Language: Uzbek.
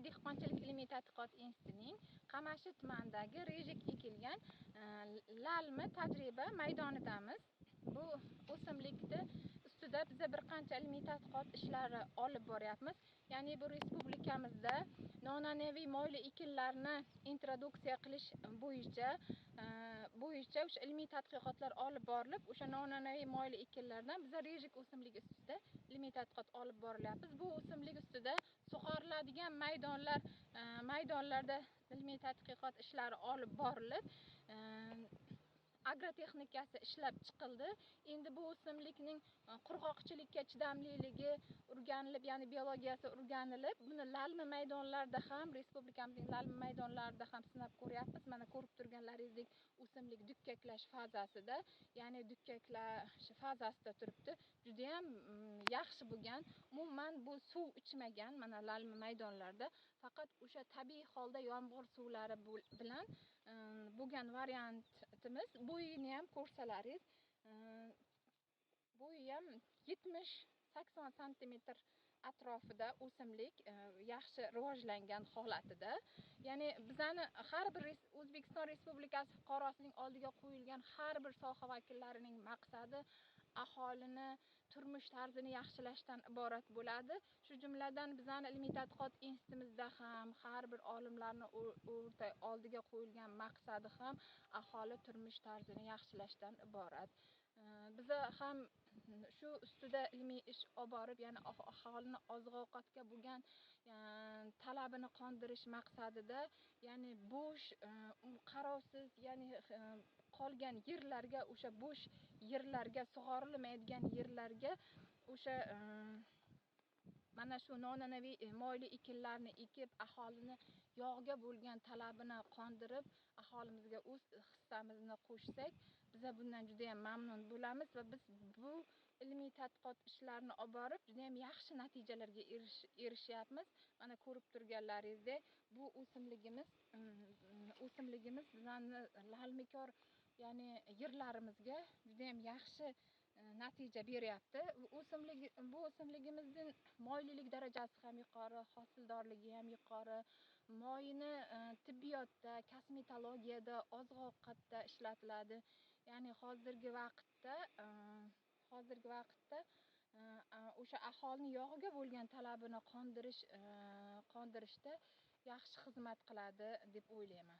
dehqonchilik ilmiy tadqiqot institutining Qamashi tumanidagi rejik ekilgan lalmi tajriba maydonidamiz. Bu o'simlikni ustida biza bir qancha ilmiy tadqiqot ishlari olib boryapmiz. Ya'ni bu respublikamizda noan'anaviy moyli ekinlarni introduksiya qilish bo'yicha o'sha ilmiy tadqiqotlar olib borilib, o'sha noan'anaviy moyli ekinlardan biza rejik o'simlik ustida ilmiy tadqiqot olib borilyapmiz. Bu o'simlik ustida sug'oriladigan maydonlarda ilmiy tadqiqot ishlari olib borilib, agrotexnikasi ishlab chiqildi. Endi bu o'simlikning qurg'oqchilikka chidamliligi o'rganilib, ya'ni biologiyasi o'rganilib, buni lalmi maydonlarda ham, respublikamizning lalmi maydonlarida ham sinab ko'ryapmiz. Mana ko'rib turganlaringizdek, o'simlik dukkaklash fazasida, ya'ni dukkaklash fazasida turibdi. Juda ham yaxshi bo'lgan. Umuman bu suv ichmagan mana lalmi maydonlarda, faqat o'sha tabiiy holda yomg'ir suvlari bilan bo'lgan variantimiz. Bo'yini ham ko'rsalaringiz, bo'yi ham 70-80 sm atrofida o'simlik yaxshi rivojlangan holatida. Ya'ni bizani har bir O'zbekiston Respublikasi fuqarosining oldiga qo'yilgan har bir soha vakillarining maqsadi aholini turmush tarzini yaxshilashdan iborat bo'ladi. Shu jumladan bizani ilmiy tadqiqot institutimizda ham har bir olimlarning oldiga qo'yilgan maqsadi ham aholi turmush tarzini yaxshilashdan iborat. Biza ham shu ustida ilmiy ish olib borib, ya'ni aholini oziq-ovqatga bo'lgan talabini qondirish maqsadida, ya'ni bo'sh, qarovsiz, ya'ni qolgan yerlarga, o'sha bo'sh yerlarga, sug'orilmaydigan yerlarga o'sha mana shu noan'anaviy moyli ekinlarni ekib, aholini yog'ga bo'lgan talabini qondirib, aholimizga o'z hissamizni qo'shsak, biza bundan juda ham mamnun bo'lamiz va biz bu ilmiy tadqiqot ishlarini olib borib, juda ham yaxshi natijalarga erishyapmiz. Mana ko'rib turganlaringizdek, bu o'simligimiz bizani lalmikor, ya'ni yerlarimizga juda ham yaxshi natija beryapti. Bu o'simligimizning moylilik darajasi ham yuqori, hosildorligi ham yuqori. Moyini tibbiyotda, kosmetologiyada, oziq-ovqatda ishlatiladi. Ya'ni hozirgi vaqtda o'sha aholini yog'iga bo'lgan talabini qondirishda yaxshi xizmat qiladi deb o'ylayman.